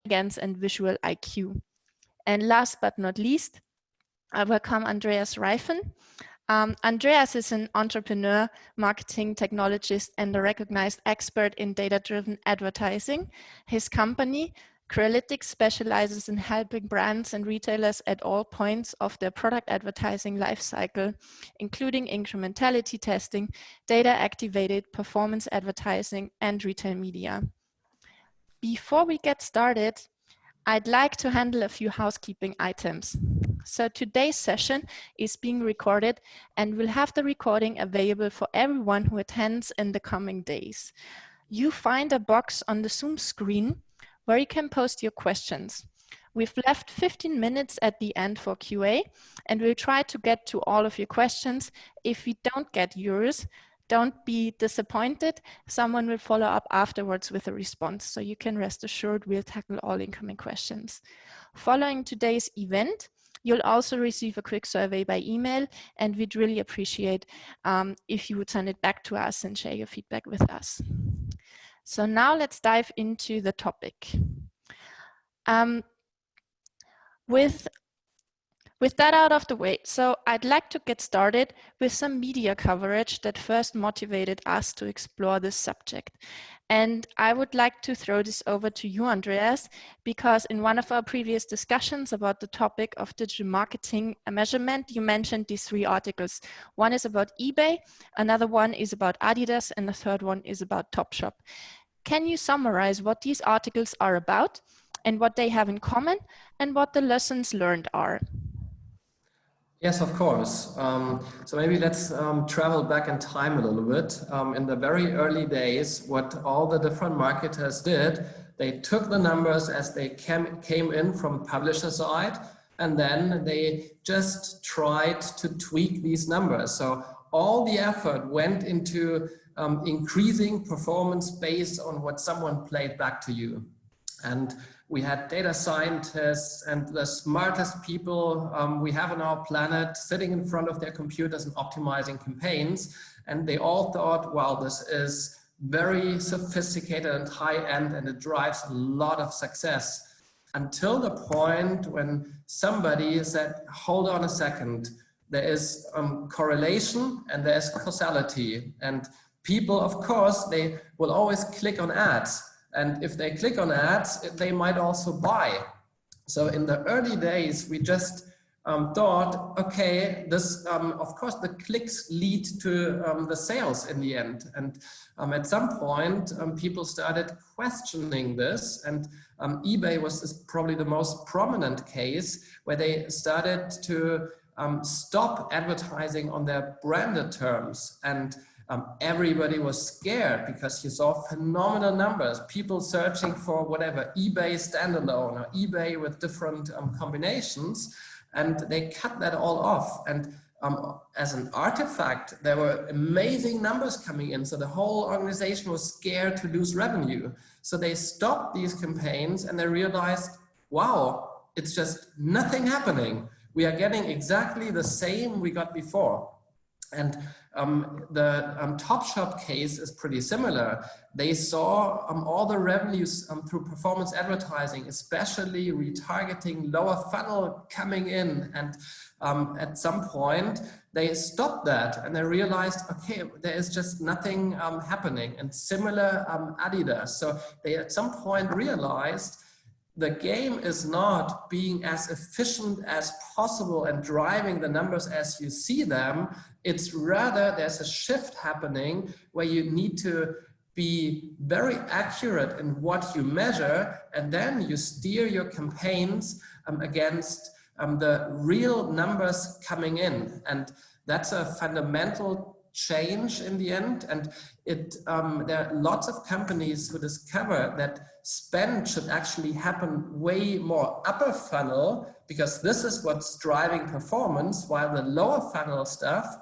intelligence and visual IQ. And last but not least, I welcome Andreas Reifen. Andreas is an entrepreneur, marketing technologist, and a recognized expert in data-driven advertising. His company, Crealytics, specializes in helping brands and retailers at all points of their product advertising lifecycle, including incrementality testing, data-activated performance advertising, and retail media. Before we get started, I'd like to handle a few housekeeping items. So today's session is being recorded and we'll have the recording available for everyone who attends in the coming days. You find a box on the Zoom screen where you can post your questions. We've left 15 minutes at the end for QA and we'll try to get to all of your questions. If we don't get yours, don't be disappointed. Someone will follow up afterwards with a response. So you can rest assured we'll tackle all incoming questions. Following today's event, you'll also receive a quick survey by email, and we'd really appreciate if you would send it back to us and share your feedback with us. So now let's dive into the topic. With that out of the way, so I'd like to get started with some media coverage that first motivated us to explore this subject. And I would like to throw this over to you, Andreas, because in one of our previous discussions about the topic of digital marketing measurement, you mentioned these 3 articles. One is about eBay, another one is about Adidas, and the third one is about Topshop. Can you summarize what these articles are about and what they have in common and what the lessons learned are? Yes, of course. So maybe let's travel back in time a little bit. In the very early days, what all the different marketers did, they took the numbers as they came in from publisher side, and then they just tried to tweak these numbers. So all the effort went into increasing performance based on what someone played back to you. And we had data scientists and the smartest people we have on our planet sitting in front of their computers and optimizing campaigns. And they all thought, wow, this is very sophisticated and high end and it drives a lot of success. Until the point when somebody said, hold on a second, there is correlation and there's causality. And people, of course, they will always click on ads. And if they click on ads, they might also buy. So in the early days, we just thought, okay, this, of course, the clicks lead to the sales in the end. And at some point, people started questioning this. And eBay was probably the most prominent case where they started to stop advertising on their branded terms. And everybody was scared because you saw phenomenal numbers, people searching for whatever, eBay standalone or eBay with different combinations, and they cut that all off. And as an artifact, there were amazing numbers coming in. So the whole organization was scared to lose revenue. So they stopped these campaigns and they realized, wow, it's just nothing happening. We are getting exactly the same we got before. And the Topshop case is pretty similar. They saw all the revenues through performance advertising, especially retargeting, lower funnel coming in. And at some point, they stopped that and they realized, okay, there is just nothing happening. And similar Adidas. So they at some point realized the game is not being as efficient as possible and driving the numbers as you see them. It's rather there's a shift happening where you need to be very accurate in what you measure, and then you steer your campaigns against the real numbers coming in. And that's a fundamental change in the end. And there are lots of companies who discover that spend should actually happen way more upper funnel, because this is what's driving performance, while the lower funnel stuff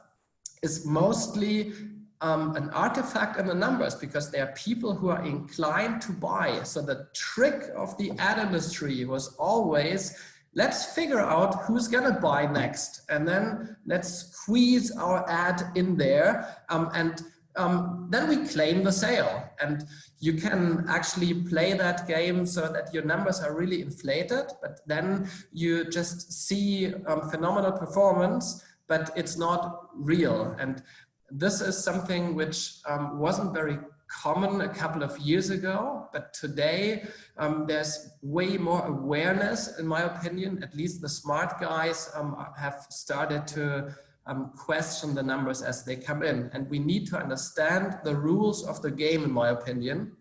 is mostly an artifact in the numbers, because there are people who are inclined to buy. So the trick of the ad industry was always, let's figure out who's gonna buy next, and then let's squeeze our ad in there. And then we claim the sale. And you can actually play that game so that your numbers are really inflated, but then you just see phenomenal performance, but it's not real. And this is something which wasn't very common a couple of years ago, but today there's way more awareness, in my opinion. At least the smart guys have started to question the numbers as they come in. And we need to understand the rules of the game, in my opinion,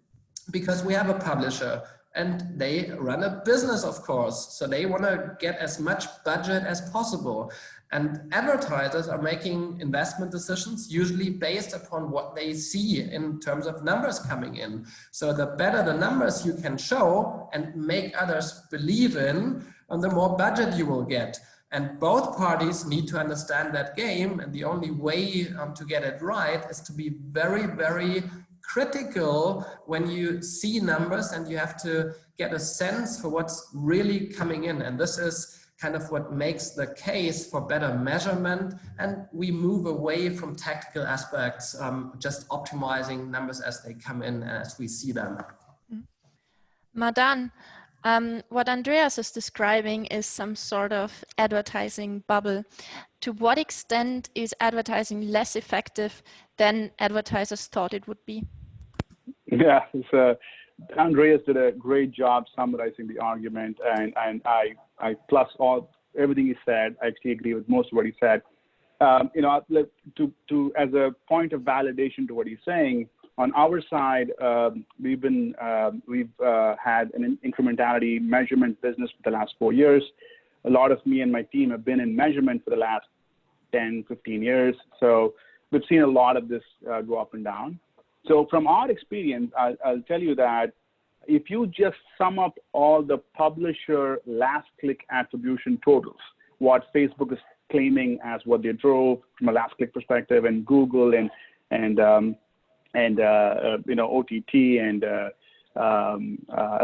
because we have a publisher and they run a business, of course. So they want to get as much budget as possible. And advertisers are making investment decisions usually based upon what they see in terms of numbers coming in. So the better the numbers you can show and make others believe in, the more budget you will get. And both parties need to understand that game. And the only way to get it right is to be very, very critical when you see numbers, and you have to get a sense for what's really coming in. And this is kind of what makes the case for better measurement. And we move away from tactical aspects, just optimizing numbers as they come in, as we see them. Madan, what Andreas is describing is some sort of advertising bubble. To what extent is advertising less effective than advertisers thought it would be? Yeah, Andreas did a great job summarizing the argument, and I plus everything he said. I actually agree with most of what he said. You know, as a point of validation to what he's saying, on our side, we've had an incrementality measurement business for the last 4 years. A lot of me and my team have been in measurement for the last 10, 15 years. So we've seen a lot of this go up and down. So from our experience, I'll tell you that if you just sum up all the publisher last click attribution totals, what Facebook is claiming as what they drove from a last click perspective, and Google and you know, OTT and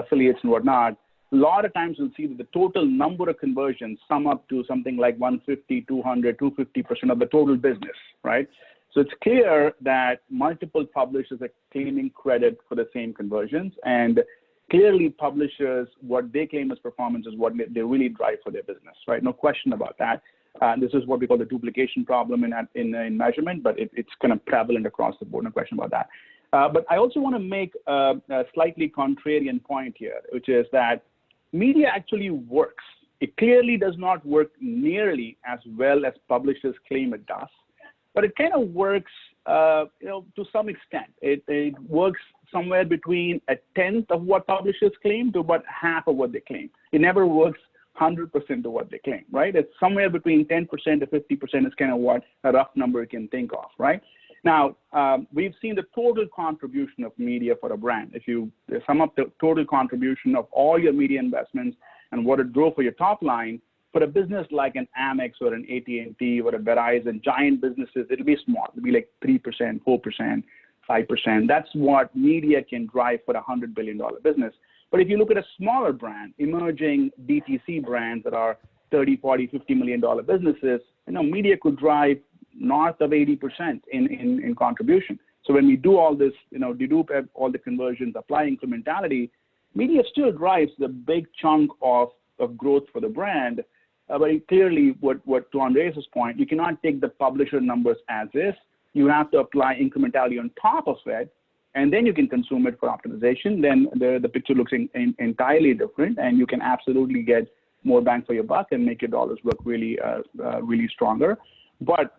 affiliates and whatnot, a lot of times you'll see that the total number of conversions sum up to something like 150, 200, 250% of the total business, right? So it's clear that multiple publishers are claiming credit for the same conversions, and clearly publishers, what they claim as performance is what they really drive for their business, right? No question about that. This is what we call the duplication problem in measurement, but it's kind of prevalent across the board, no question about that. But I also want to make a slightly contrarian point here, which is that media actually works. It clearly does not work nearly as well as publishers claim it does, but it kind of works, you know, to some extent. It works somewhere between 1/10 of what publishers claim to about half of what they claim. It never works 100% of what they claim, right? It's somewhere between 10% to 50% is kind of what a rough number you can think of, right? Now, we've seen the total contribution of media for a brand. If you sum up the total contribution of all your media investments and what it drove for your top line, for a business like an Amex or an AT&T or a Verizon, giant businesses, it'll be small. It'll be like 3%, 4%, 5%. That's what media can drive for a $100 billion business. But if you look at a smaller brand, emerging DTC brands that are 30, 40, $50 million businesses, you know, media could drive north of 80% in contribution. So when we do all this, you know, dedupe all the conversions, apply incrementality, media still drives the big chunk of growth for the brand. But clearly, what to Andreas' point, you cannot take the publisher numbers as is. You have to apply incrementality on top of it, and then you can consume it for optimization. Then the picture looks entirely different, and you can absolutely get more bang for your buck and make your dollars work really, really stronger. But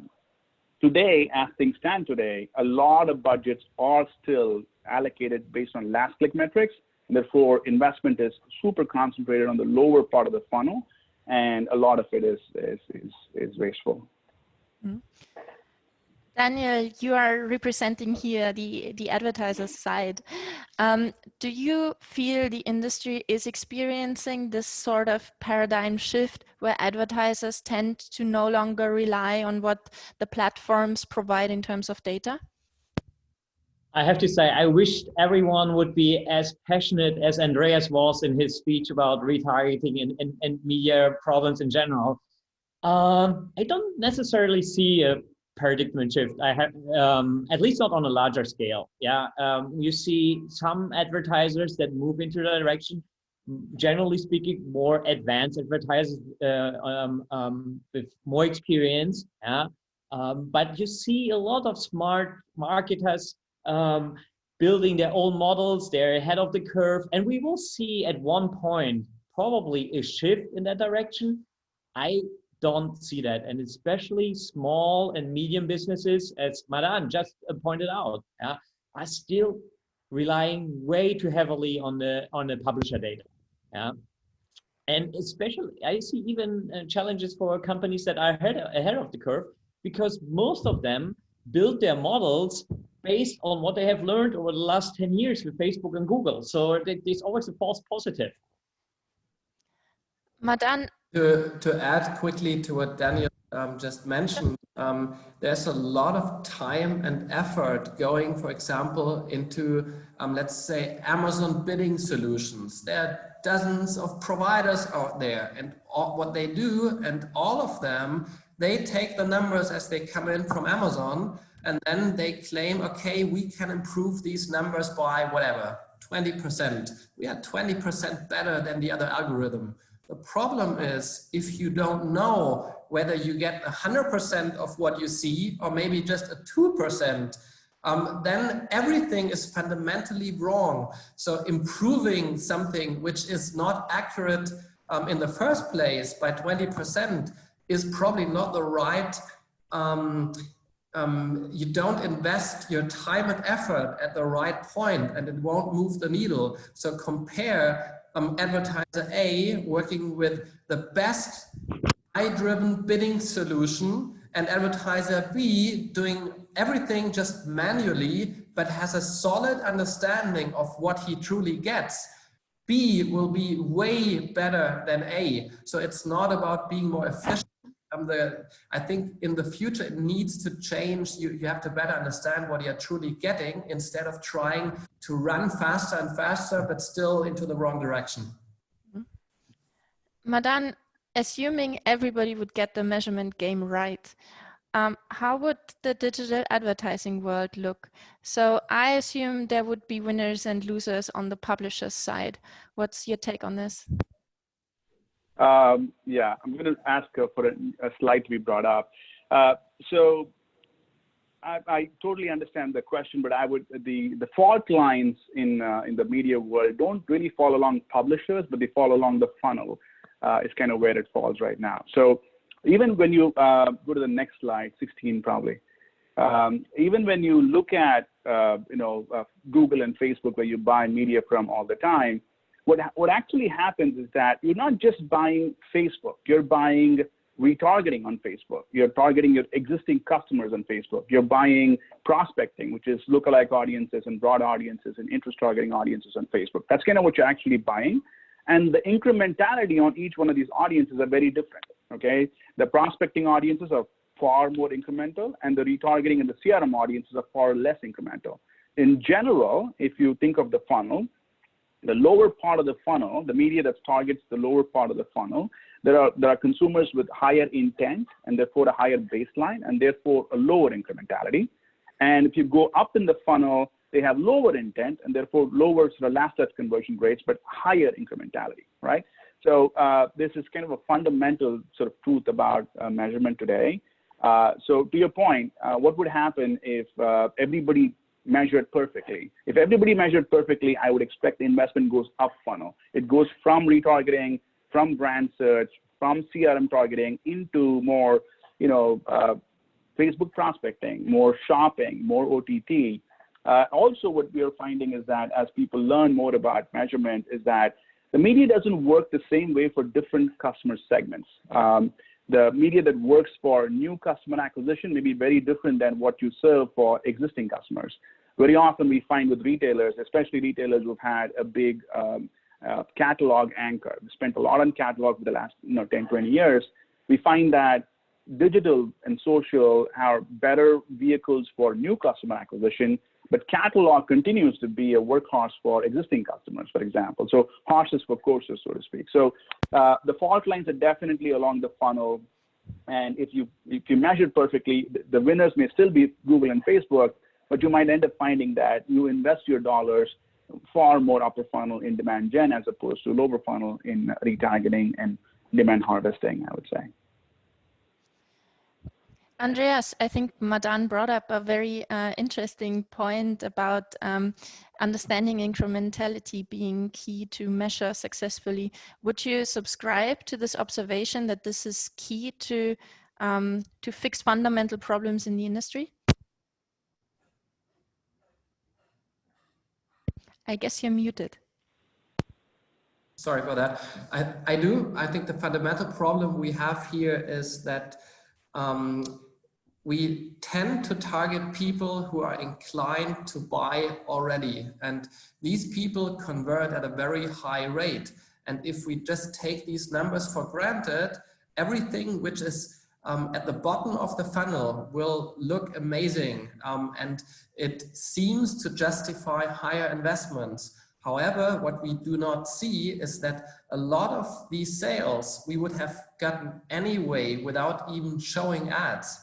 today, as things stand today, a lot of budgets are still allocated based on last click metrics. And therefore, investment is super concentrated on the lower part of the funnel, and a lot of it is wasteful. Mm-hmm. Daniel, you are representing here the advertiser side. Do you feel the industry is experiencing this sort of paradigm shift where advertisers tend to no longer rely on what the platforms provide in terms of data? I have to say, I wish everyone would be as passionate as Andreas was in his speech about retargeting and media problems in general. I don't necessarily see a paradigm shift. I have, at least not on a larger scale. Yeah, you see some advertisers that move into that direction. Generally speaking, more advanced advertisers with more experience. Yeah, but you see a lot of smart marketers building their own models. They're ahead of the curve, and we will see at one point probably a shift in that direction. I don't see that, and especially small and medium businesses, as Madan just pointed out, are still relying way too heavily on the publisher data. Yeah, and especially I see even challenges for companies that are ahead of the curve, because most of them build their models based on what they have learned over the last 10 years with Facebook and Google. So there's always a false positive. Madan. To add quickly to what Daniel just mentioned, there's a lot of time and effort going, for example, into, let's say, Amazon bidding solutions. There are dozens of providers out there, and what they do, and all of them, they take the numbers as they come in from Amazon, and then they claim, okay, we can improve these numbers by whatever, 20%. We are 20% better than the other algorithm. The problem is, if you don't know whether you get 100% of what you see, or maybe just a 2%, then everything is fundamentally wrong. So improving something which is not accurate in the first place by 20% is probably not the right, you don't invest your time and effort at the right point, and it won't move the needle. So compare advertiser A working with the best AI-driven bidding solution and advertiser B doing everything just manually, but has a solid understanding of what he truly gets. B will be way better than A. So it's not about being more efficient. I think in the future it needs to change. You have to better understand what you're truly getting, instead of trying to run faster and faster, but still into the wrong direction. Madan, assuming everybody would get the measurement game right, how would the digital advertising world look? So I assume there would be winners and losers on the publisher's side. What's your take on this? Yeah, I'm going to ask for a slide to be brought up. So I totally understand the question, but I would, the fault lines in the media world don't really fall along publishers, but they fall along the funnel. Is kind of where it falls right now. So even when you go to the next slide, 16 probably, even when you look at Google and Facebook, where you buy media from all the time, what actually happens is that you're not just buying Facebook, you're buying retargeting on Facebook. You're targeting your existing customers on Facebook. You're buying prospecting, which is lookalike audiences and broad audiences and interest targeting audiences on Facebook. That's kind of what you're actually buying. And the incrementality on each one of these audiences are very different, okay? The prospecting audiences are far more incremental, and the retargeting and the CRM audiences are far less incremental. In general, if you think of the funnel, the lower part of the funnel, the media that targets the lower part of the funnel, there are consumers with higher intent and therefore a higher baseline and therefore a lower incrementality. And if you go up in the funnel, they have lower intent and therefore lower sort of last touch conversion rates, but higher incrementality, right? So this is kind of a fundamental sort of truth about measurement today. So to your point, what would happen if everybody measured perfectly? If everybody measured perfectly, I would expect the investment goes up funnel. It goes from retargeting, from brand search, from CRM targeting into more, Facebook prospecting, more shopping, more OTT. Also, what we are finding is that as people learn more about measurement, is that the media doesn't work the same way for different customer segments. The media that works for new customer acquisition may be very different than what you serve for existing customers. Very often we find with retailers, especially retailers who've had a big catalog anchor, we spent a lot on catalog for the last 10, 20 years, we find that digital and social are better vehicles for new customer acquisition, but catalog continues to be a workhorse for existing customers, for example. So horses for courses, so to speak. So the fault lines are definitely along the funnel. And if you measure perfectly, the winners may still be Google and Facebook, but you might end up finding that you invest your dollars far more upper funnel in demand gen as opposed to lower funnel in retargeting and demand harvesting, I would say. Andreas, I think Madan brought up a very interesting point about understanding incrementality being key to measure successfully. Would you subscribe to this observation that this is key to fix fundamental problems in the industry? I guess you're muted. Sorry for that. I do. I think the fundamental problem we have here is that we tend to target people who are inclined to buy already. And these people convert at a very high rate. And if we just take these numbers for granted, everything which is at the bottom of the funnel will look amazing. And it seems to justify higher investments. However, what we do not see is that a lot of these sales we would have gotten anyway without even showing ads.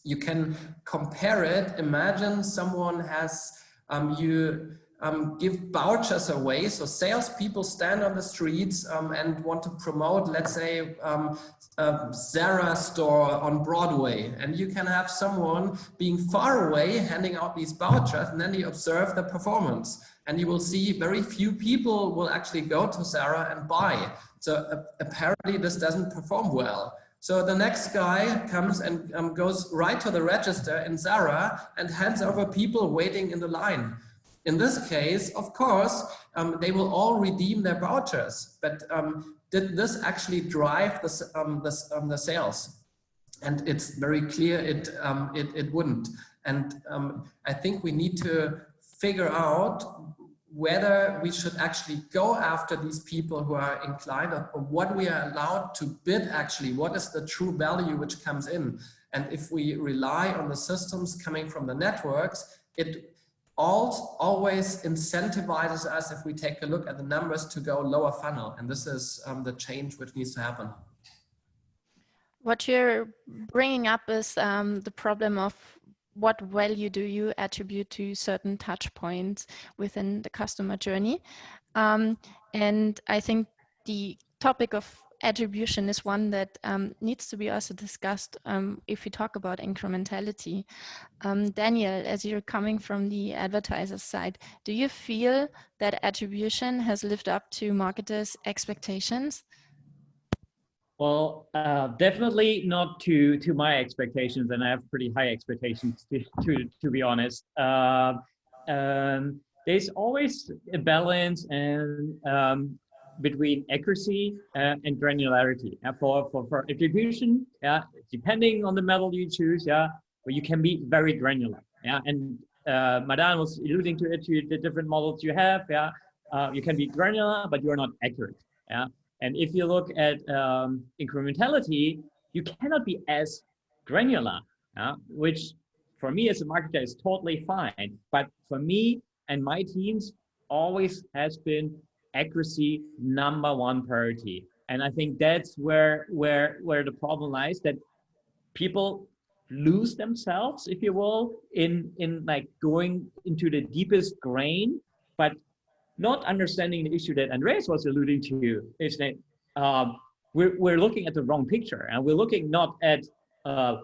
You can compare it. Imagine someone has, you give vouchers away. So salespeople stand on the streets and want to promote, let's say, a Zara store on Broadway. And you can have someone being far away handing out these vouchers, and then you observe the performance. And you will see very few people will actually go to Zara and buy. So apparently this doesn't perform well. So the next guy comes and goes right to the register in Zara and hands over people waiting in the line. In this case, of course, they will all redeem their vouchers, but did this actually drive the sales? And it's very clear it wouldn't. And I think we need to figure out whether we should actually go after these people who are inclined, or what we are allowed to bid actually, what is the true value which comes in. And if we rely on the systems coming from the networks, it always incentivizes us, if we take a look at the numbers, to go lower funnel. And this is the change which needs to happen. What you're bringing up is the problem of what value do you attribute to certain touch points within the customer journey. And I think the topic of attribution is one that needs to be also discussed if we talk about incrementality. Daniel, as you're coming from the advertiser side, do you feel that attribution has lived up to marketers' expectations? Well, definitely not to my expectations, and I have pretty high expectations to be honest. There's always a balance and between accuracy and granularity. For attribution, yeah, depending on the model you choose, yeah, but you can be very granular, yeah. And Madan was alluding to it, to the different models you have, yeah. You can be granular, but you are not accurate, yeah. And if you look at incrementality, you cannot be as granular, which for me as a marketer is totally fine. But for me and my teams always has been accuracy #1 priority. And I think that's where the problem lies, that people lose themselves, if you will, in like going into the deepest grain, but not understanding the issue that Andreas was alluding to, is that we're looking at the wrong picture, and we're looking not at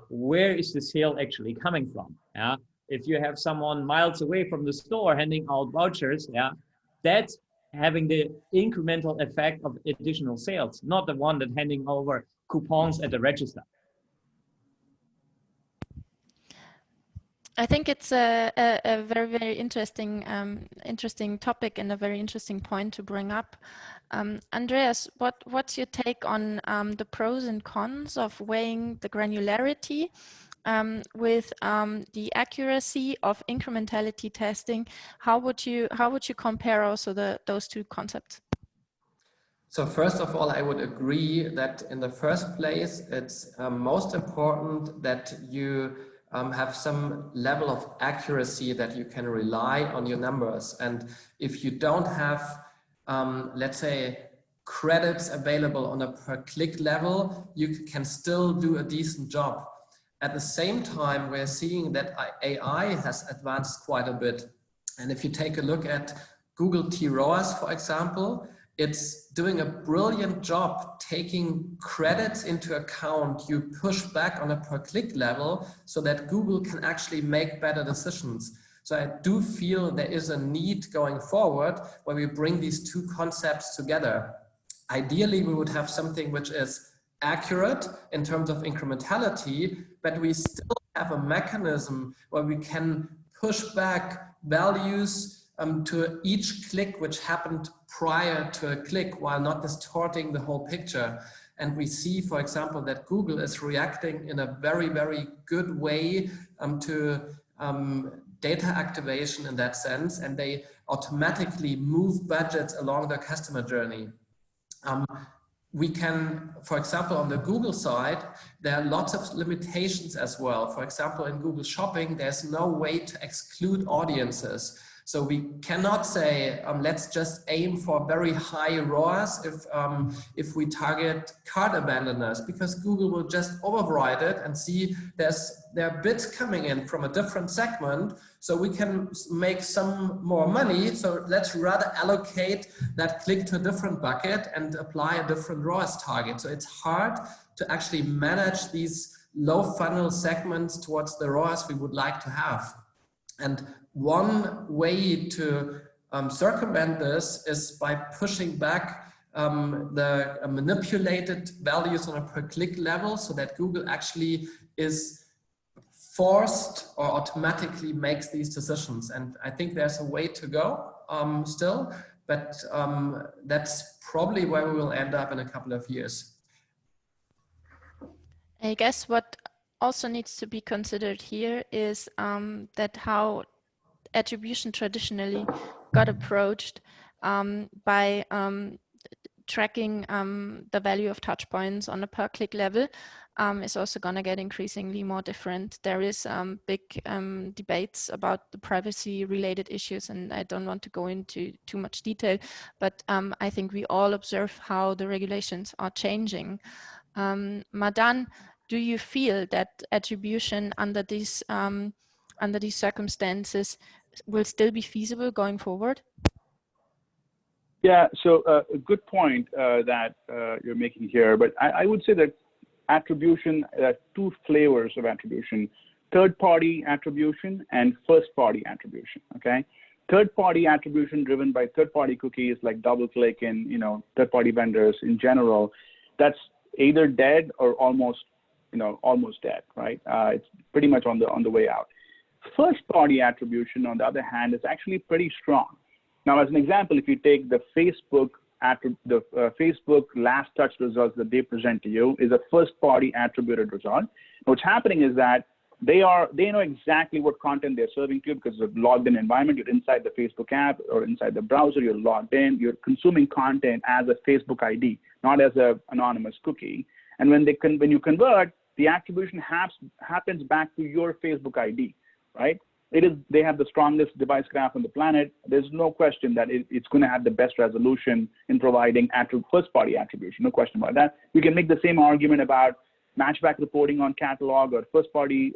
where is the sale actually coming from. Yeah, if you have someone miles away from the store handing out vouchers, yeah, that's having the incremental effect of additional sales, not the one that handing over coupons at the register. I think it's a very, very interesting topic and a very interesting point to bring up. Andreas, what's your take on the pros and cons of weighing the granularity with the accuracy of incrementality testing? How would you compare also those two concepts? So first of all, I would agree that in the first place, it's most important that you have some level of accuracy, that you can rely on your numbers. And if you don't have, let's say, credits available on a per click level, you can still do a decent job. At the same time, we're seeing that AI has advanced quite a bit. And if you take a look at Google TROAS, for example, it's doing a brilliant job taking credits into account. You push back on a per click level so that Google can actually make better decisions. So I do feel there is a need going forward where we bring these two concepts together. Ideally, we would have something which is accurate in terms of incrementality, but we still have a mechanism where we can push back values to each click which happened prior to a click while not distorting the whole picture. And we see, for example, that Google is reacting in a very, very good way to data activation in that sense, and they automatically move budgets along their customer journey. We can, for example, on the Google side, there are lots of limitations as well. For example, in Google Shopping, there's no way to exclude audiences. So we cannot say, let's just aim for very high ROAS if we target cart abandoners, because Google will just override it and see there are bids coming in from a different segment, so we can make some more money. So let's rather allocate that click to a different bucket and apply a different ROAS target. So it's hard to actually manage these low funnel segments towards the ROAS we would like to have. And one way to circumvent this is by pushing back the manipulated values on a per click level, so that Google actually is forced or automatically makes these decisions. And I think there's a way to go still, but that's probably where we will end up in a couple of years. I guess what also needs to be considered here is that how attribution traditionally got approached by tracking the value of touch points on a per click level is also going to get increasingly more different. There is big debates about the privacy related issues, and I don't want to go into too much detail, but I think we all observe how the regulations are changing. Madan, do you feel that attribution under these circumstances will still be feasible going forward? Yeah, so a good point that you're making here, but I would say that attribution, two flavors of attribution: third-party attribution and first-party attribution. Okay, third-party attribution driven by third-party cookies like DoubleClick and third-party vendors in general, that's either dead or almost dead, right? It's pretty much on the way out. First-party attribution, on the other hand, is actually pretty strong. Now, as an example, if you take the Facebook last touch results that they present to you, is a first-party attributed result. What's happening is that they know exactly what content they're serving to you because it's a logged-in environment. You're inside the Facebook app or inside the browser. You're logged in. You're consuming content as a Facebook ID, not as an anonymous cookie. And when you convert, the attribution happens back to your Facebook ID. Right? They have the strongest device graph on the planet. There's no question that it's going to have the best resolution in providing first-party attribution. No question about that. You can make the same argument about matchback reporting on catalog or first-party,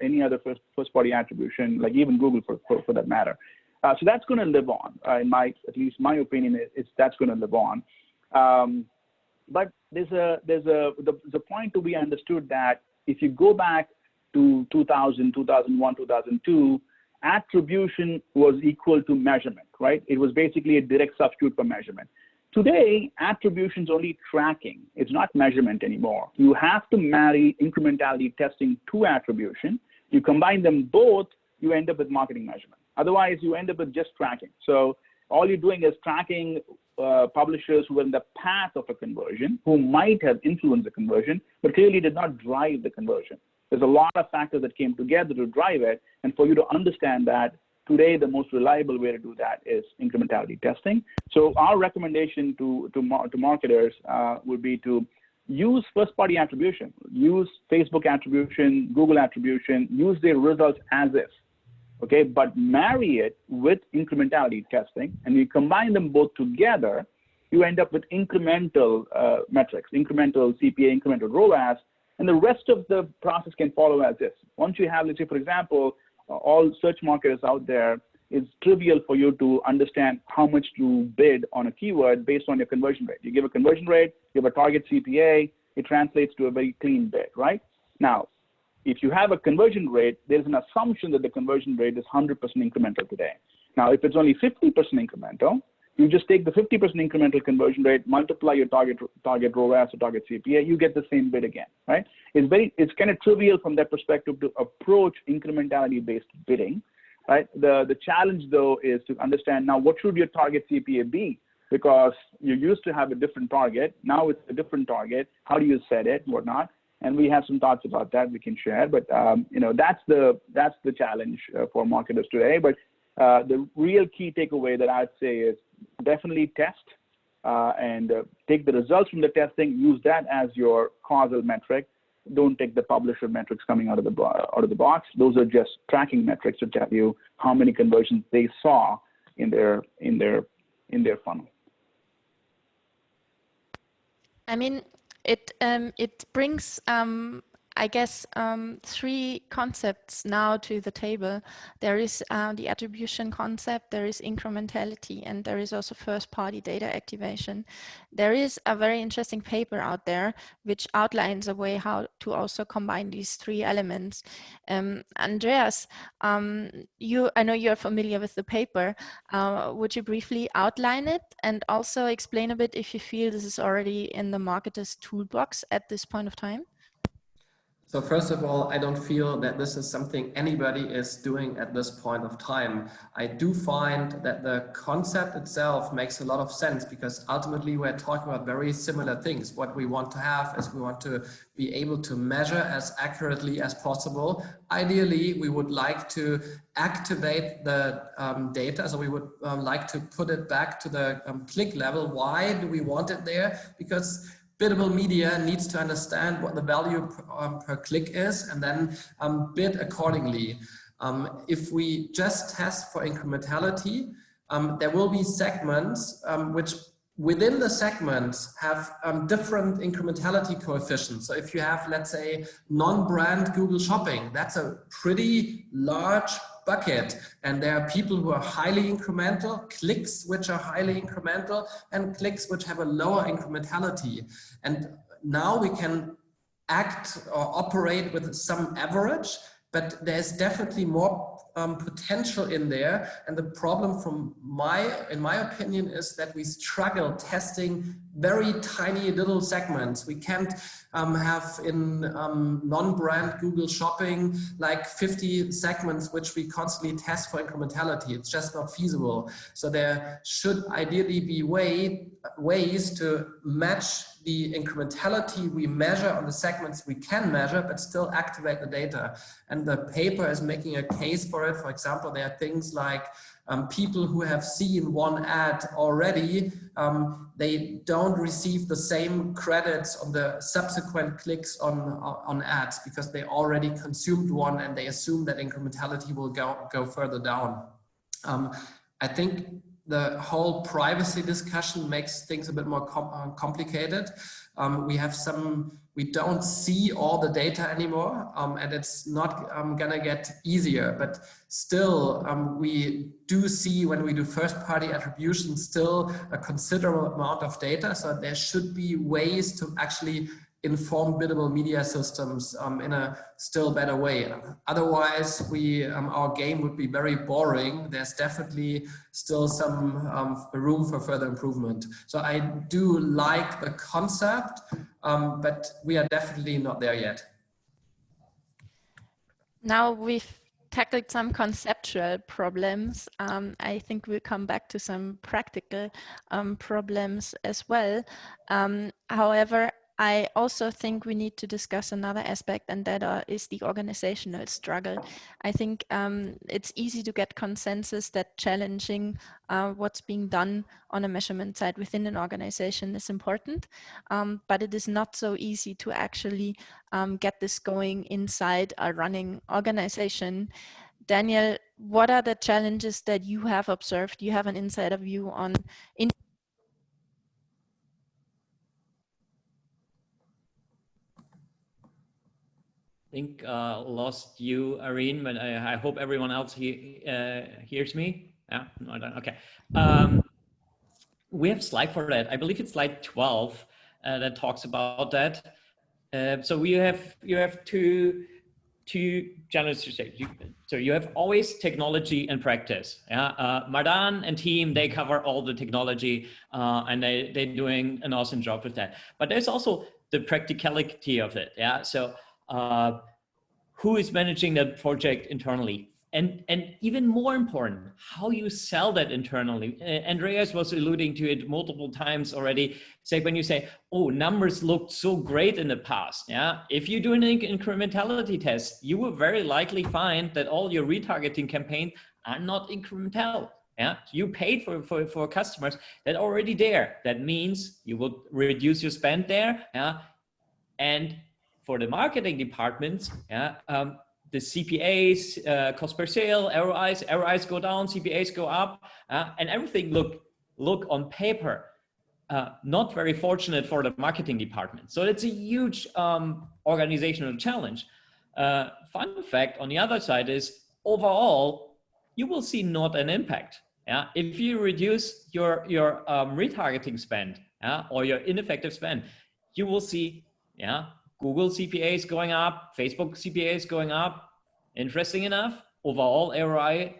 any other first-party attribution, like even Google for that matter. So that's going to live on. At least my opinion is that's going to live on. But there's a point to be understood that if you go back to 2000, 2001, 2002, attribution was equal to measurement, right? It was basically a direct substitute for measurement. Today, attribution is only tracking. It's not measurement anymore. You have to marry incrementality testing to attribution. You combine them both, you end up with marketing measurement. Otherwise, you end up with just tracking. So all you're doing is tracking publishers who were in the path of a conversion, who might have influenced the conversion, but clearly did not drive the conversion. There's a lot of factors that came together to drive it. And for you to understand that, today the most reliable way to do that is incrementality testing. So our recommendation to marketers would be to use first-party attribution, use Facebook attribution, Google attribution, use their results as is, okay? But marry it with incrementality testing, and you combine them both together, you end up with incremental metrics, incremental CPA, incremental ROAS, and the rest of the process can follow as is. Once you have, let's say, for example, all search marketers out there, it's trivial for you to understand how much to bid on a keyword based on your conversion rate. You give a conversion rate, you have a target CPA, it translates to a very clean bid, right? Now, if you have a conversion rate, there's an assumption that the conversion rate is 100% incremental today. Now, if it's only 50% incremental, you just take the 50% incremental conversion rate, multiply your target ROAS or target CPA, you get the same bid again, right? It's kind of trivial from that perspective to approach incrementality-based bidding, right? The challenge though is to understand now what should your target CPA be, because you used to have a different target, now it's a different target. How do you set it, whatnot? And we have some thoughts about that we can share, but you know, that's the challenge for marketers today. But the real key takeaway that I'd say is definitely test and take the results from the testing, use that as your causal metric. Don't take the publisher metrics coming out of the box. Those are just tracking metrics to tell you how many conversions they saw in their funnel. I mean, it brings I guess three concepts now to the table. There is the attribution concept, there is incrementality, and there is also first-party data activation. There is a very interesting paper out there which outlines a way how to also combine these three elements. Andreas, I know you're familiar with the paper. Would you briefly outline it and also explain a bit if you feel this is already in the marketer's toolbox at this point of time? So first of all, I don't feel that this is something anybody is doing at this point of time. I do find that the concept itself makes a lot of sense because ultimately we're talking about very similar things. What we want to have is we want to be able to measure as accurately as possible. Ideally, we would like to activate the data. So we would like to put it back to the click level. Why do we want it there? Because biddable media needs to understand what the value per click is and then bid accordingly. If we just test for incrementality, there will be segments which within the segments have different incrementality coefficients. So if you have, let's say, non-brand Google Shopping, that's a pretty large bucket, and there are people who are highly incremental, clicks which are highly incremental, and clicks which have a lower incrementality. And now we can act or operate with some average, but there's definitely more potential in there. And the problem in my opinion, is that we struggle testing very tiny little segments. We can't have in non-brand Google Shopping like 50 segments which we constantly test for incrementality. It's just not feasible. So there should ideally be ways to match the incrementality we measure on the segments we can measure, but still activate the data. And the paper is making a case for it. For example, there are things like people who have seen one ad already, they don't receive the same credits on the subsequent clicks on ads because they already consumed one and they assume that incrementality will go further down. I think the whole privacy discussion makes things a bit more complicated. We don't see all the data anymore, and it's not gonna get easier, but still we do see when we do first-party attribution still a considerable amount of data. So there should be ways to actually inform biddable media systems in a still better way. Otherwise, our game would be very boring. There's definitely still some room for further improvement. So I do like the concept, but we are definitely not there yet. Now we've tackled some conceptual problems. I think we'll come back to some practical problems as well. However, I also think we need to discuss another aspect, and that is the organizational struggle. I think it's easy to get consensus that challenging what's being done on a measurement side within an organization is important, but it is not so easy to actually get this going inside a running organization. Daniel, what are the challenges that you have observed? You have an insider view on think lost you, Irene, but I hope everyone else hears me. Yeah, no, I don't. Okay. We have a slide for that. I believe it's slide 12 that talks about that. So you have two channels to say. So you have always technology and practice. Yeah, Mardan and team, they cover all the technology and they're doing an awesome job with that. But there's also the practicality of it. Yeah, so who is managing that project internally? And even more important, how you sell that internally. Andreas was alluding to it multiple times already. Say when you say, oh, numbers looked so great in the past. Yeah, if you do an incrementality test, you will very likely find that all your retargeting campaigns are not incremental. Yeah, you paid for customers that are already there. That means you will reduce your spend there. Yeah, and for the marketing departments, yeah. The CPAs, cost per sale, ROIs go down, CPAs go up, and everything look on paper not very fortunate for the marketing department. So it's a huge organizational challenge. Fun fact on the other side is overall, you will see not an impact. Yeah, if you reduce your retargeting spend, or your ineffective spend, you will see, Google CPAs going up, Facebook CPAs going up. Interesting enough, overall ROI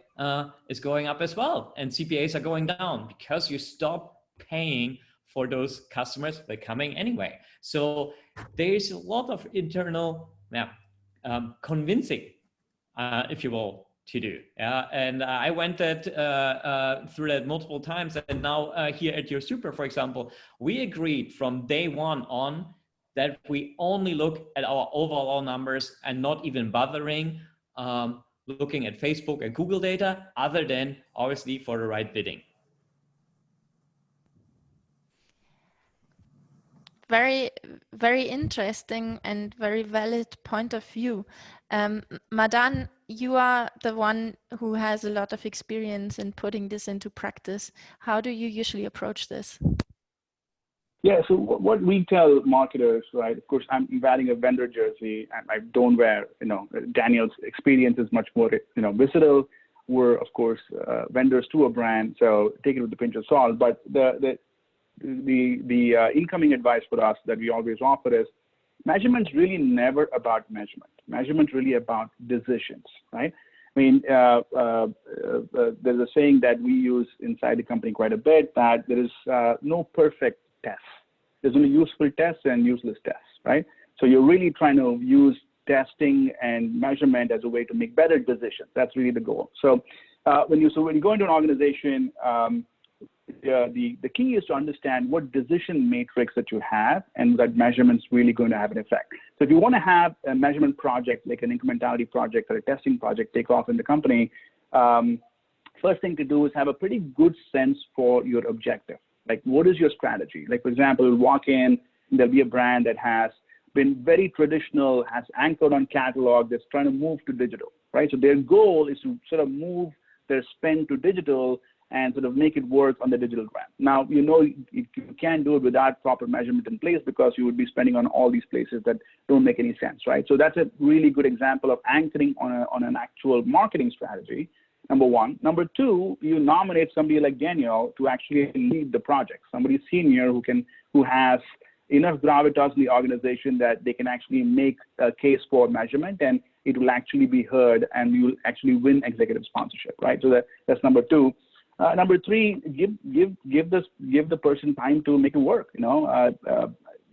is going up as well, and CPAs are going down because you stop paying for those customers that are coming anyway. So there's a lot of internal convincing, if you will, to do. And I went through that multiple times, and now here at Your Super, for example, we agreed from day one on that we only look at our overall numbers and not even bothering looking at Facebook and Google data, other than obviously for the right bidding. Very, very interesting and very valid point of view. Madan, you are the one who has a lot of experience in putting this into practice. How do you usually approach this? Yeah, so what we tell marketers, right? Of course, I'm wearing a vendor jersey, and I don't wear, Daniel's experience is much more, visceral. We're, of course, vendors to a brand, so take it with a pinch of salt. But the incoming advice for us that we always offer is measurement's really never about measurement. Measurement's really about decisions, right? I mean, there's a saying that we use inside the company quite a bit, that there is no perfect test. There's only useful tests and useless tests, right? So you're really trying to use testing and measurement as a way to make better decisions. That's really the goal. So when you go into an organization, the key is to understand what decision matrix that you have, and that measurement's really going to have an effect. So if you want to have a measurement project, like an incrementality project or a testing project, take off in the company, first thing to do is have a pretty good sense for your objective. Like, what is your strategy? Like, for example, you'll walk in, there'll be a brand that has been very traditional, has anchored on catalog, that's trying to move to digital, right? So their goal is to sort of move their spend to digital and sort of make it work on the digital brand. Now, you can't do it without proper measurement in place, because you would be spending on all these places that don't make any sense, right? So that's a really good example of anchoring on an actual marketing strategy. Number one. Number two, you nominate somebody like Daniel to actually lead the project, somebody senior who has enough gravitas in the organization that they can actually make a case for measurement, and it will actually be heard, and you will actually win executive sponsorship, right? So that's number two. Number three, give the person time to make it work.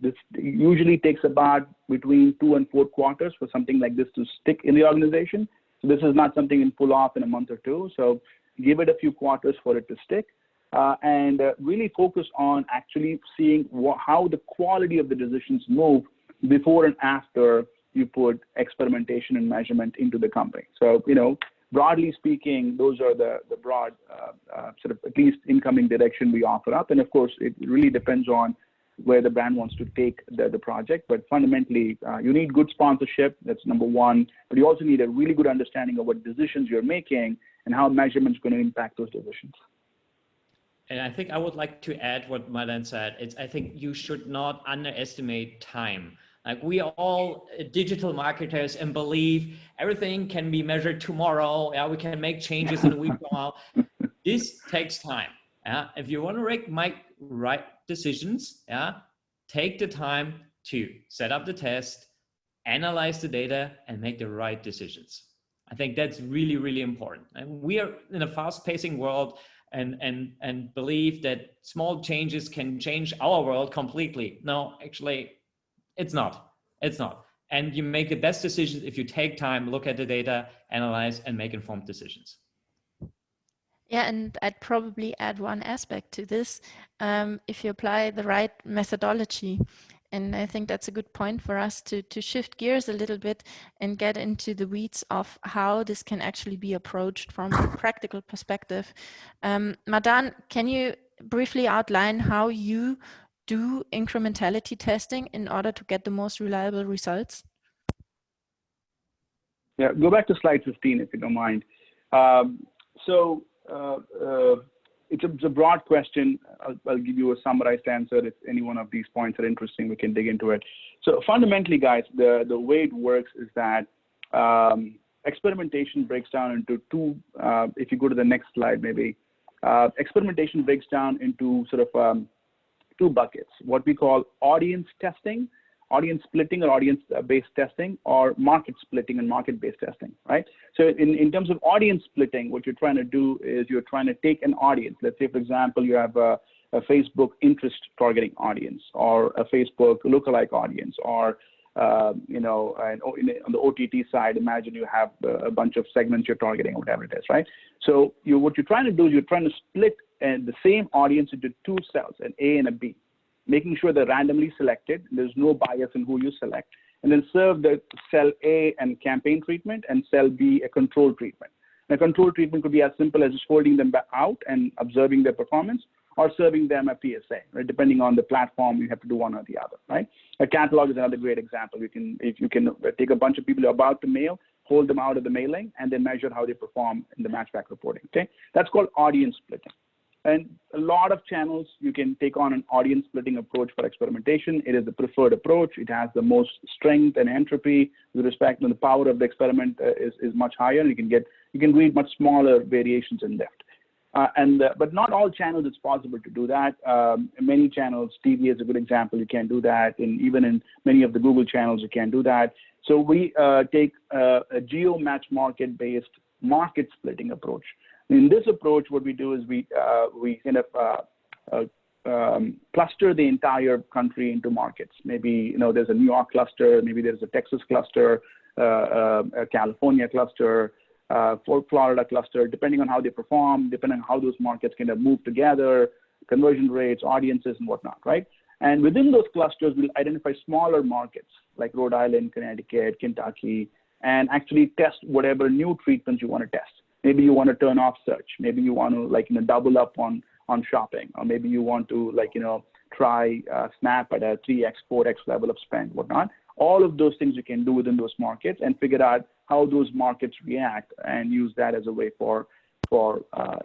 This usually takes about between 2 and 4 quarters for something like this to stick in the organization. So this is not something you can pull off in a month or two. So give it a few quarters for it to stick, and really focus on actually seeing how the quality of the decisions move before and after you put experimentation and measurement into the company. So, broadly speaking, those are the broad sort of at least incoming direction we offer up. And of course, it really depends on where the brand wants to take the project. But fundamentally, you need good sponsorship. That's number one. But you also need a really good understanding of what decisions you're making and how measurement's going to impact those decisions. And I think I would like to add what Madan said. I think you should not underestimate time. Like we are all digital marketers and believe everything can be measured tomorrow. Yeah, we can make changes in a week from now. This takes time. Yeah, if you want to make right decisions, yeah, take the time to set up the test, analyze the data, and make the right decisions. I think that's really, really important. And we are in a fast-pacing world, and believe that small changes can change our world completely. No, actually, it's not. It's not. And you make the best decisions if you take time, look at the data, analyze, and make informed decisions. Yeah, and I'd probably add one aspect to this. If you apply the right methodology, and I think that's a good point for us to shift gears a little bit and get into the weeds of how this can actually be approached from a practical perspective. Madan, can you briefly outline how you do incrementality testing in order to get the most reliable results? Yeah, go back to slide 15 if you don't mind. It's a broad question. I'll give you a summarized answer. If any one of these points are interesting, we can dig into it. So fundamentally, guys, the way it works is that experimentation breaks down into two. If you go to the next slide, maybe experimentation breaks down into sort of two buckets: what we call audience testing, audience splitting or audience-based testing, or market splitting and market-based testing, right? So in terms of audience splitting, what you're trying to do is you're trying to take an audience. Let's say, for example, you have a Facebook interest targeting audience, or a Facebook lookalike audience, or you know, on the OTT side, imagine you have a bunch of segments you're targeting, or whatever it is, right? So what you're trying to do is you're trying to split the same audience into two cells, an A and a B, making sure they're randomly selected. There's no bias in who you select, and then serve the cell A and campaign treatment, and cell B a control treatment. And a control treatment could be as simple as just holding them out and observing their performance, or serving them a PSA, right? Depending on the platform, you have to do one or the other, right? A catalog is another great example. If you can take a bunch of people who are about to mail, hold them out of the mailing, and then measure how they perform in the matchback reporting, okay? That's called audience splitting. And a lot of channels, you can take on an audience splitting approach for experimentation. It is the preferred approach. It has the most strength and entropy with respect to the power of the experiment is much higher. You can read much smaller variations in depth. But not all channels it's possible to do that. Many channels, TV is a good example, you can't do that. And even in many of the Google channels, you can't do that. So we take a geo-match market-based market splitting approach. In this approach, what we do is we kind of cluster the entire country into markets. Maybe there's a New York cluster, maybe there's a Texas cluster, a California cluster, Florida cluster, depending on how they perform, depending on how those markets kind of move together, conversion rates, audiences, and whatnot, right? And within those clusters, we'll identify smaller markets like Rhode Island, Connecticut, Kentucky, and actually test whatever new treatments you want to test. Maybe you want to turn off search. Maybe you want to double up on shopping, or maybe you want to try Snap at a 3x, 4x level of spend, whatnot. All of those things you can do within those markets and figure out how those markets react and use that as a way for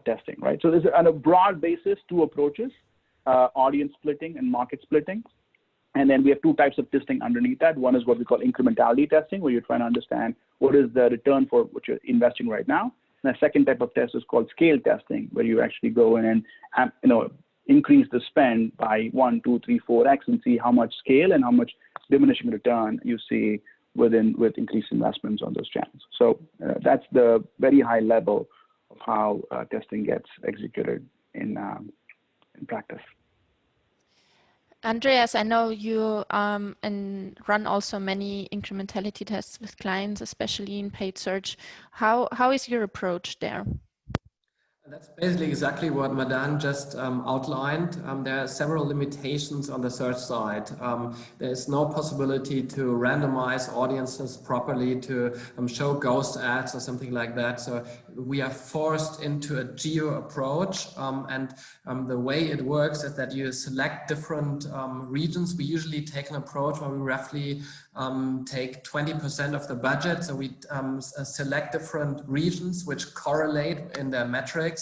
testing, right? So there's on a broad basis two approaches, audience splitting and market splitting. And then we have two types of testing underneath that. One is what we call incrementality testing, where you're trying to understand what is the return for what you're investing right now. And the second type of test is called scale testing, where you actually go in and increase the spend by 1, 2, 3, 4x and see how much scale and how much diminishing return you see with increased investments on those channels. So that's the very high level of how testing gets executed in practice. Andreas, I know you and run also many incrementality tests with clients, especially in paid search. How is your approach there? That's basically exactly what Madan just outlined. There are several limitations on the search side. There is no possibility to randomize audiences properly, to show ghost ads or something like that. So we are forced into a geo approach. And the way it works is that you select different regions. We usually take an approach where we roughly take 20% of the budget. So we select different regions which correlate in their metrics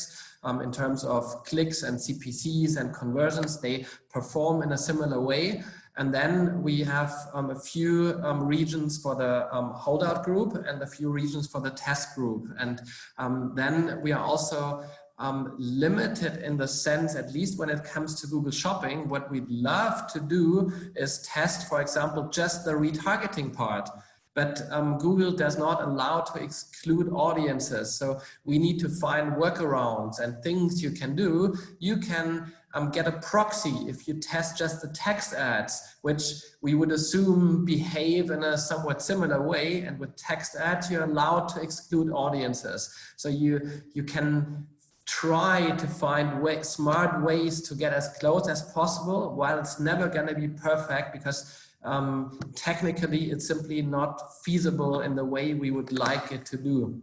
in terms of clicks and CPCs and conversions. They perform in a similar way. And then we have a few regions for the holdout group and a few regions for the test group. And then we are also limited in the sense, at least when it comes to Google Shopping, what we'd love to do is test, for example, just the retargeting part. But Google does not allow to exclude audiences. So we need to find workarounds and things you can do. You can get a proxy if you test just the text ads, which we would assume behave in a somewhat similar way. And with text ads, you're allowed to exclude audiences. So you can try to find smart ways to get as close as possible, while it's never going to be perfect, because technically it's simply not feasible in the way we would like it to do.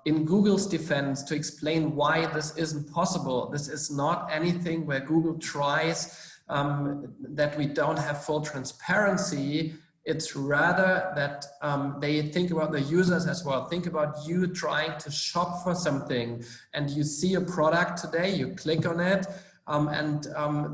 In Google's defense, to explain why this isn't possible, this is not anything where Google tries that we don't have full transparency. It's rather that they think about the users as well. Think about you trying to shop for something and you see a product today, you click on it, and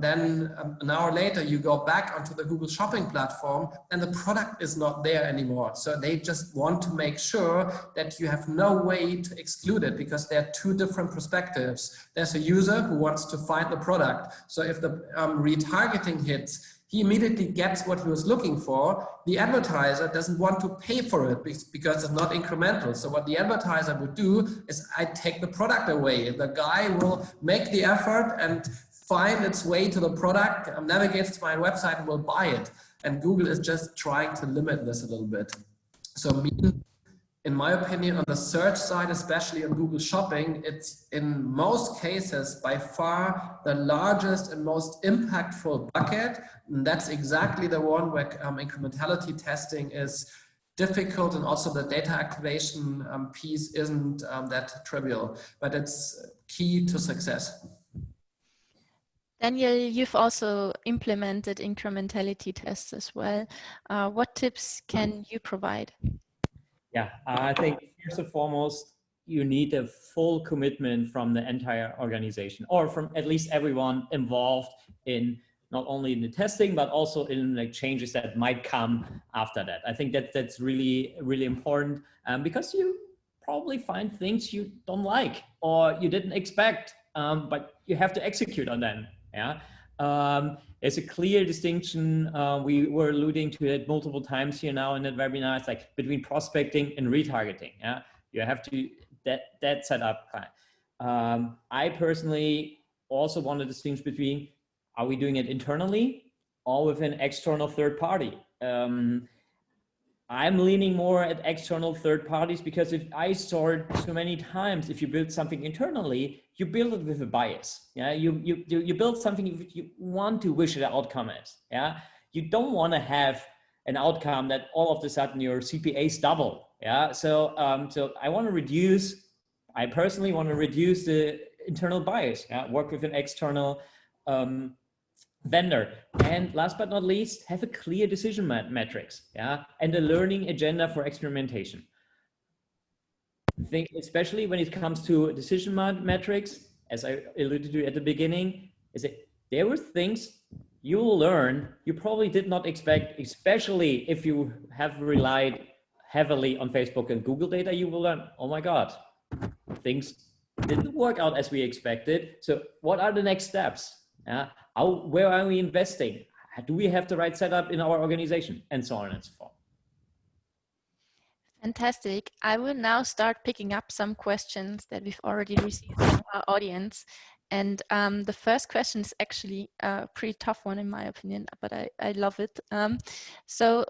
then an hour later you go back onto the Google Shopping platform and the product is not there anymore. So they just want to make sure that you have no way to exclude it, because there are two different perspectives. There's a user who wants to find the product. So if the retargeting hits, he immediately gets what he was looking for. The advertiser doesn't want to pay for it because it's not incremental. So what the advertiser would do is I take the product away. The guy will make the effort and find its way to the product, navigates to my website and will buy it. And Google is just trying to limit this a little bit. So in my opinion, on the search side, especially on Google Shopping, it's in most cases by far the largest and most impactful bucket. And that's exactly the one where incrementality testing is difficult, and also the data activation piece isn't that trivial, but it's key to success. Daniel, you've also implemented incrementality tests as well. What tips can you provide? Yeah, I think first and foremost, you need a full commitment from the entire organization, or from at least everyone involved in not only in the testing, but also in like changes that might come after that. I think that that's really, really important, because you probably find things you don't like or you didn't expect, but you have to execute on them. Yeah. There's a clear distinction. We were alluding to it multiple times here now in that webinar. It's like between prospecting and retargeting. Yeah, you have to that set up. I personally also want to distinguish between, are we doing it internally or with an external third party? I'm leaning more at external third parties, because if I saw it so many times, if you build something internally, you build it with a bias. Yeah, you build something you want to wish the outcome is. Yeah, you don't want to have an outcome that all of a sudden your CPAs double. Yeah, so I want to reduce. I personally want to reduce the internal bias. Yeah, work with an external vendor, and last but not least, have a clear decision metrics, yeah, and a learning agenda for experimentation. I think especially when it comes to decision metrics, as I alluded to at the beginning, is that there were things you will learn you probably did not expect, especially if you have relied heavily on Facebook and Google data. You will learn, oh my God, things didn't work out as we expected. So what are the next steps? Where are we investing? Do we have the right setup in our organization? And so on and so forth. Fantastic. I will now start picking up some questions that we've already received from our audience. And the first question is actually a pretty tough one in my opinion, but I love it. So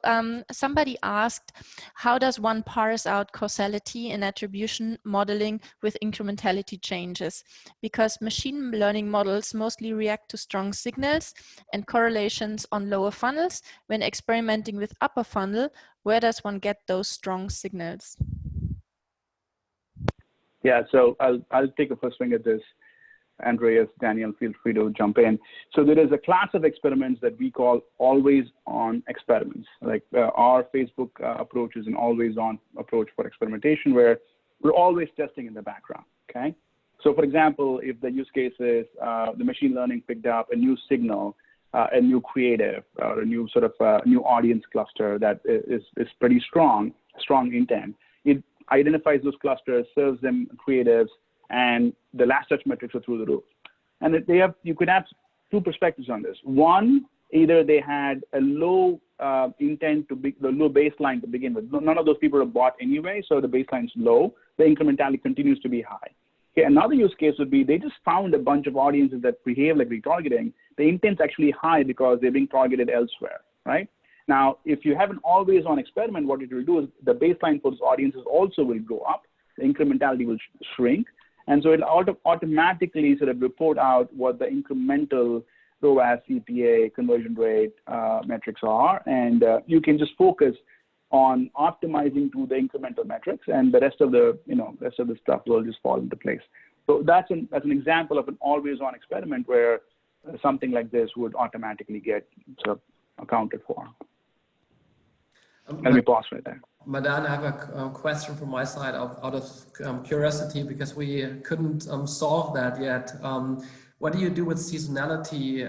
somebody asked, how does one parse out causality and attribution modeling with incrementality changes? Because machine learning models mostly react to strong signals and correlations on lower funnels. When experimenting with upper funnel, where does one get those strong signals? Yeah, so I'll take a first swing at this. Andreas, Daniel, feel free to jump in. So there is a class of experiments that we call always-on experiments. Like our Facebook approach is an always-on approach for experimentation, where we're always testing in the background, okay? So for example, if the use case is the machine learning picked up a new signal a new creative or a new sort of new audience cluster that is pretty strong intent. It identifies those clusters, serves them creatives, and the last touch metrics are through the roof. And you could have two perspectives on this. One, either they had a low intent the low baseline to begin with. None of those people are bought anyway, so the baseline is low. The incrementality continues to be high. Okay, another use case would be they just found a bunch of audiences that behave like retargeting. The intent's actually high because they're being targeted elsewhere, right? Now, if you have an always-on experiment, what it will do is the baseline for those audiences also will go up. The incrementality will shrink. And so it'll automatically sort of report out what the incremental ROAS, CPA, conversion rate metrics are. And you can just focus on optimizing to the incremental metrics, and the rest of the stuff will just fall into place. So that's an example of an always-on experiment where something like this would automatically get sort of accounted for. Let me pause right there. Madan, I have a question from my side out of curiosity, because we couldn't solve that yet. What do you do with seasonality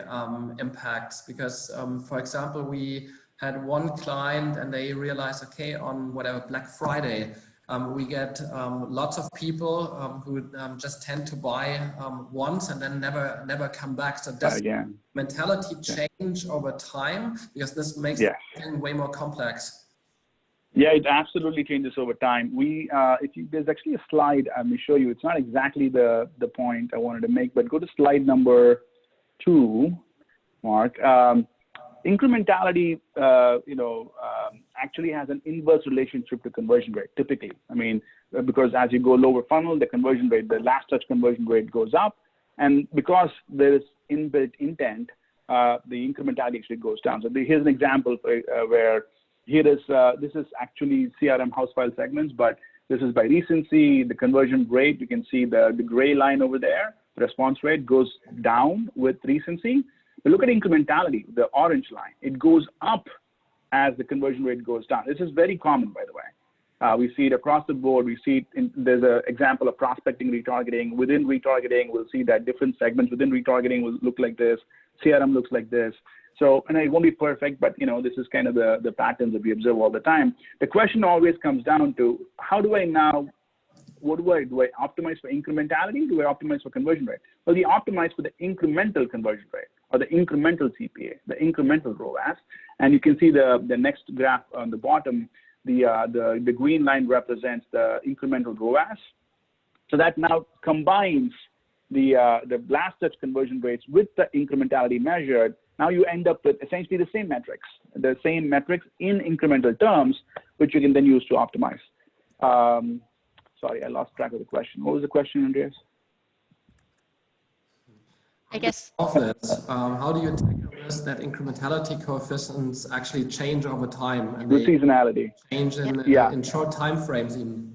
impacts? Because, for example, we had one client and they realized, okay, on whatever Black Friday, we get lots of people who just tend to buy once and then never come back. So does mentality change over time? Because this makes things way more complex. Yeah, it absolutely changes over time. There's actually a slide I'm going to show you. It's not exactly the point I wanted to make, but go to slide number 2, Mark. Incrementality, actually has an inverse relationship to conversion rate, typically. I mean, because as you go lower funnel, the conversion rate, the last touch conversion rate goes up. And because there is inbuilt intent, the incrementality actually goes down. So here's an example where this is actually CRM house file segments, but this is by recency, the conversion rate. You can see the gray line over there. The response rate goes down with recency. But look at incrementality, the orange line. It goes up as the conversion rate goes down. This is very common, by the way. We see it across the board. We see it there's an example of prospecting retargeting. Within retargeting, we'll see that different segments within retargeting will look like this. CRM looks like this. So, and it won't be perfect, but this is kind of the patterns that we observe all the time. The question always comes down to, how do I now, do I optimize for incrementality? Do I optimize for conversion rate? Well, you optimize for the incremental conversion rate, or the incremental CPA, the incremental ROAS. And you can see the next graph on the bottom, the green line represents the incremental ROAS. So that now combines the last touch conversion rates with the incrementality measured. Now you end up with essentially the same metrics in incremental terms, which you can then use to optimize. Sorry, I lost track of the question. What was the question, Andreas? I guess. How do you tackle this, that incrementality coefficients actually change over time? And with seasonality. Change in short time frames even.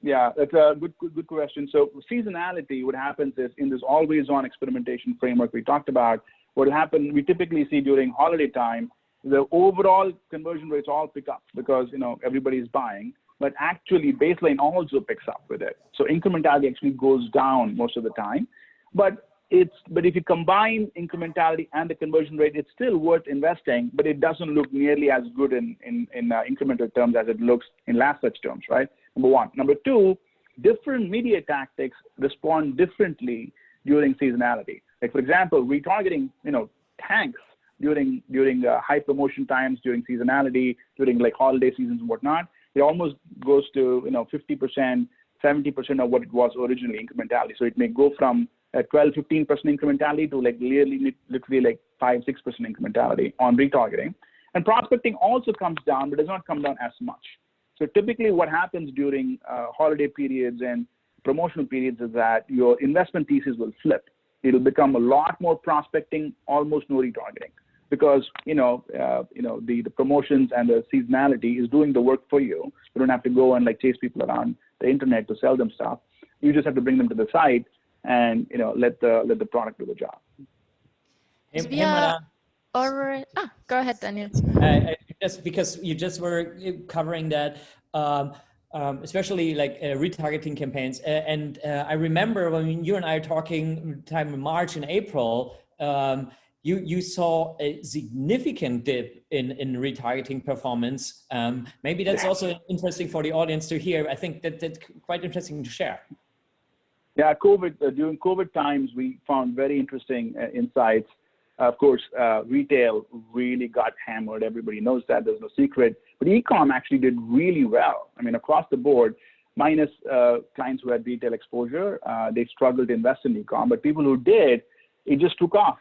Yeah, that's a good question. So seasonality, what happens is in this always-on experimentation framework we talked about, what will happen, we typically see during holiday time, the overall conversion rates all pick up because everybody's buying, but actually baseline also picks up with it. So incrementality actually goes down most of the time. But if you combine incrementality and the conversion rate, it's still worth investing, but it doesn't look nearly as good in incremental terms as it looks in last touch terms, right? Number one. Number two, different media tactics respond differently during seasonality. Like for example, retargeting, tanks during high promotion times, during seasonality, during like holiday seasons and whatnot. It almost goes to 50%, 70% of what it was originally incrementality. So it may go from 12-15% incrementality to like literally like 5-6% incrementality on retargeting. And prospecting also comes down, but does not come down as much. So typically what happens during holiday periods and promotional periods is that your investment thesis will flip. It'll become a lot more prospecting, almost no retargeting, because the promotions and the seasonality is doing the work for you. You don't have to go and like chase people around the internet to sell them stuff. You just have to bring them to the site and let the product do the job. Go ahead, Daniel. Just because you just were covering that, especially like retargeting campaigns. And I remember when you and I are talking time in March and April, you saw a significant dip in retargeting performance. Maybe that's also interesting for the audience to hear. I think that's quite interesting to share. Yeah, during COVID times, we found very interesting insights. Of course, retail really got hammered. Everybody knows that. There's no secret. But e-com actually did really well. I mean, across the board, minus clients who had retail exposure, they struggled to invest in e-com. But people who did, it just took off.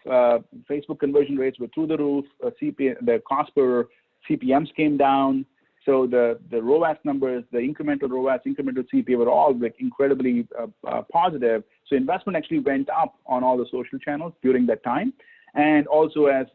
Facebook conversion rates were through the roof. The cost per CPMs came down. So the ROAS numbers, the incremental ROAS, incremental CPA were all like incredibly positive. So investment actually went up on all the social channels during that time. And also, as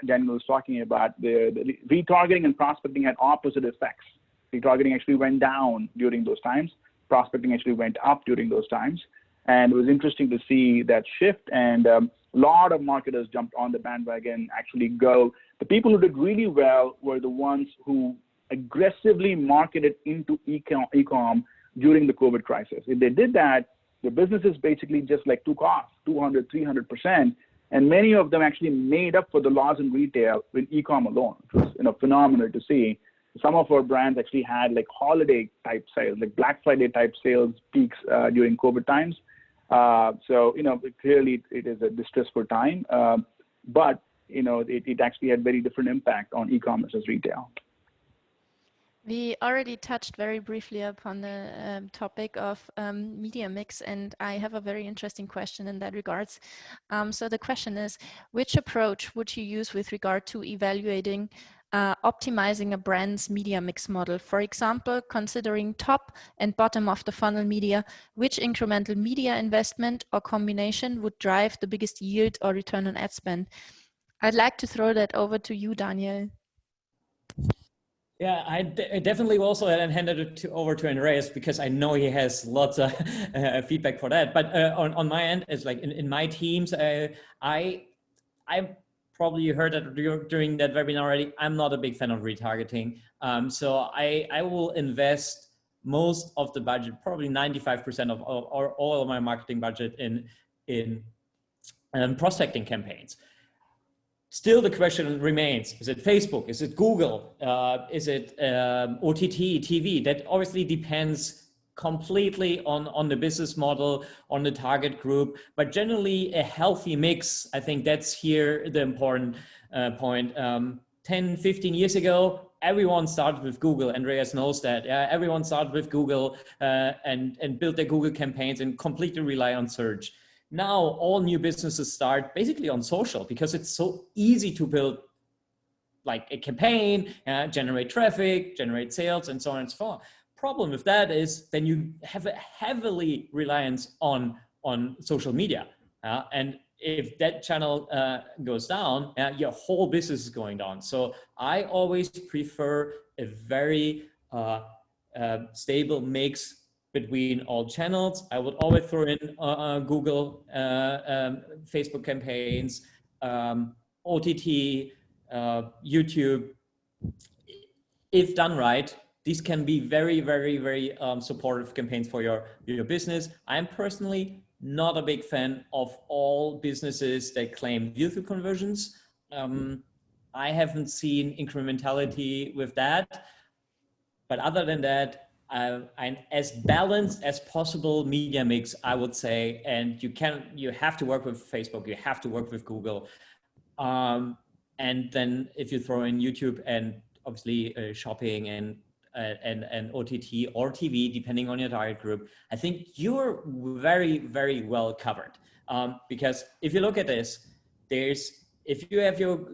Daniel was talking about, the retargeting and prospecting had opposite effects. Retargeting actually went down during those times. Prospecting actually went up during those times. And it was interesting to see that shift. And a lot of marketers jumped on the bandwagon, actually go. The people who did really well were the ones who aggressively marketed into e-com during the COVID crisis. If they did that, the businesses basically just like took off 200, 300%. And many of them actually made up for the loss in retail with e-com alone. It was phenomenal to see. Some of our brands actually had like holiday type sales, like Black Friday type sales peaks during COVID times. So, clearly it is a distressful time, but, it actually had very different impact on e-commerce as retail. We already touched very briefly upon the topic of media mix, and I have a very interesting question in that regards. So the question is, which approach would you use with regard to evaluating optimizing a brand's media mix model? For example, considering top and bottom of the funnel media, which incremental media investment or combination would drive the biggest yield or return on ad spend? I'd like to throw that over to you, Daniel. Yeah, I definitely also handed it over to Andreas because I know he has lots of feedback for that. But on my end, it's like in my teams, I probably heard that during that webinar already. I'm not a big fan of retargeting. So I will invest most of the budget, probably 95% of all of my marketing budget in prospecting campaigns. Still, the question remains, is it Facebook? Is it Google? Is it OTT, TV? That obviously depends completely on the business model, on the target group, but generally a healthy mix. I think that's here the important point. 10, 15 years ago, everyone started with Google. Andreas knows that. Everyone started with Google and built their Google campaigns and completely rely on search. Now, all new businesses start basically on social because it's so easy to build like a campaign, generate traffic, generate sales, and so on and so forth. Problem with that is then you have a heavily reliance on social media. And if that channel goes down, your whole business is going down. So I always prefer a very stable mix between all channels. I would always throw in Google, Facebook campaigns, OTT, YouTube. If done right, these can be very, very, very supportive campaigns for your business. I'm personally not a big fan of all businesses that claim view-through conversions. I haven't seen incrementality with that. But other than that, an as balanced as possible media mix, I would say, and you have to work with Facebook, you have to work with Google, and then if you throw in YouTube and obviously shopping and OTT or TV, depending on your target group, I think you're very, very well covered. Because if you look at this, if you have your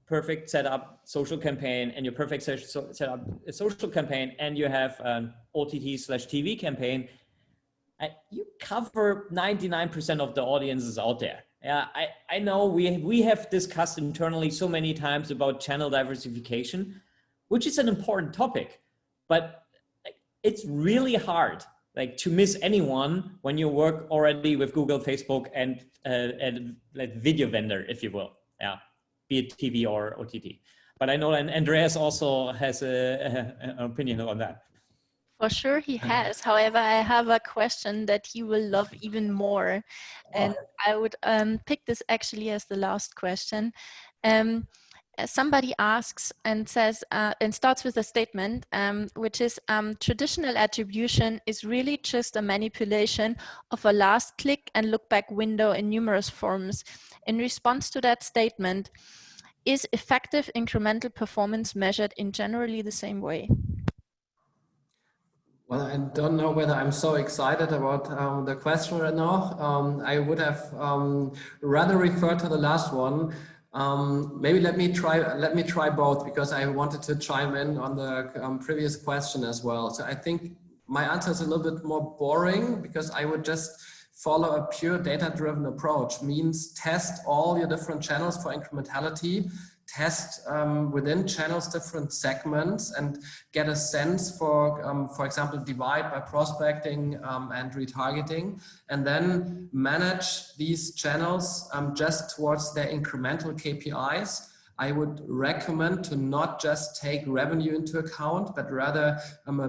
perfect setup social campaign and your perfect setup social campaign and you have an OTT/TV campaign, you cover 99% of the audiences out there. Yeah, I know we have discussed internally so many times about channel diversification, which is an important topic, but it's really hard to miss anyone when you work already with Google, Facebook, and video vendor, if you will. Yeah. Be it TV or OTT. But I know Andreas also has an opinion on that. For sure he has. However, I have a question that he will love even more. And I would pick this actually as the last question. Somebody asks and says, and starts with a statement, which is, traditional attribution is really just a manipulation of a last click and look back window in numerous forms. In response to that statement, is effective incremental performance measured in generally the same way? Well, I don't know whether I'm so excited about the question right now. I would have rather referred to the last one. Maybe let me try both, because I wanted to chime in on the previous question as well. So I think my answer is a little bit more boring, because I would just follow a pure data-driven approach. Means test all your different channels for incrementality, test within channels different segments, and get a sense for example, divide by prospecting and retargeting, and then manage these channels just towards their incremental KPIs. I would recommend to not just take revenue into account, but rather a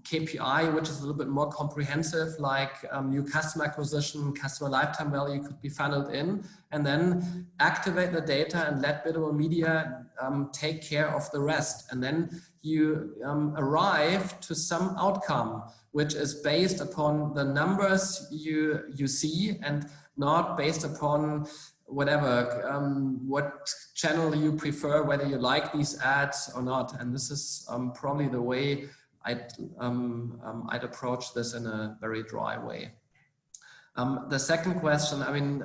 KPI which is a little bit more comprehensive, like new customer acquisition, customer lifetime value could be funneled in, and then activate the data and let biddable media take care of the rest. And then you arrive to some outcome which is based upon the numbers you see, and not based upon whatever, what channel you prefer, whether you like these ads or not. And this is probably the way I'd approach this in a very dry way. The second question, I mean,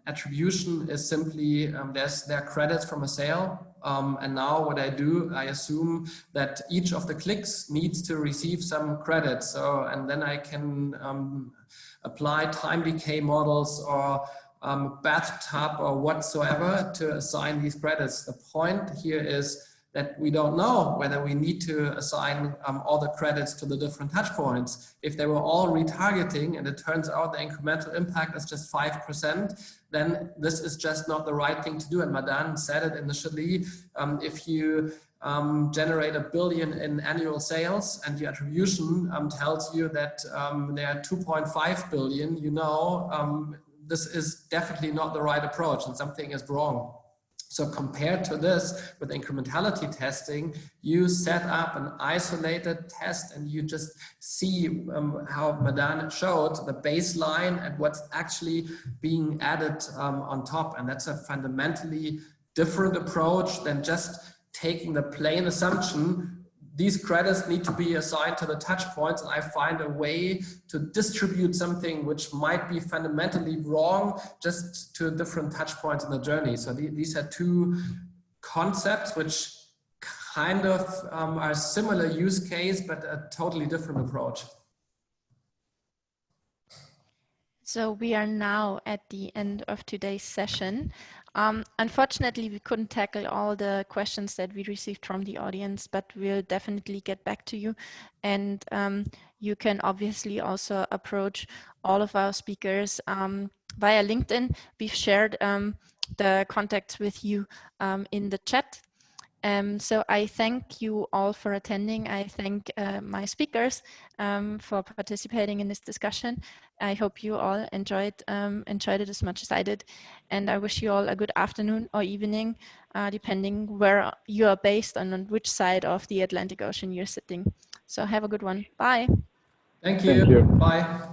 attribution is simply, there are credits from a sale. And now what I do, I assume that each of the clicks needs to receive some credits. So, and then I can apply time decay models or bathtub or whatsoever to assign these credits. The point here is that we don't know whether we need to assign all the credits to the different touch points. If they were all retargeting and it turns out the incremental impact is just 5%, then this is just not the right thing to do. And Madan said it initially, if you generate $1 billion in annual sales and your attribution tells you that there are 2.5 billion, you know, this is definitely not the right approach and something is wrong. So compared to this, with incrementality testing, you set up an isolated test and you just see how Madan showed the baseline and what's actually being added on top. And that's a fundamentally different approach than just taking the plain assumption these credits need to be assigned to the touch points, and I find a way to distribute something which might be fundamentally wrong just to different touch points in the journey. So these are two concepts which kind of are similar use case, but a totally different approach. So we are now at the end of today's session. Unfortunately, we couldn't tackle all the questions that we received from the audience, but we'll definitely get back to you. And you can obviously also approach all of our speakers via LinkedIn. We've shared the contacts with you in the chat. So I thank you all for attending. I thank my speakers for participating in this discussion. I hope you all enjoyed it as much as I did. And I wish you all a good afternoon or evening, depending where you are based and on which side of the Atlantic Ocean you're sitting. So have a good one. Bye. Thank you. Bye.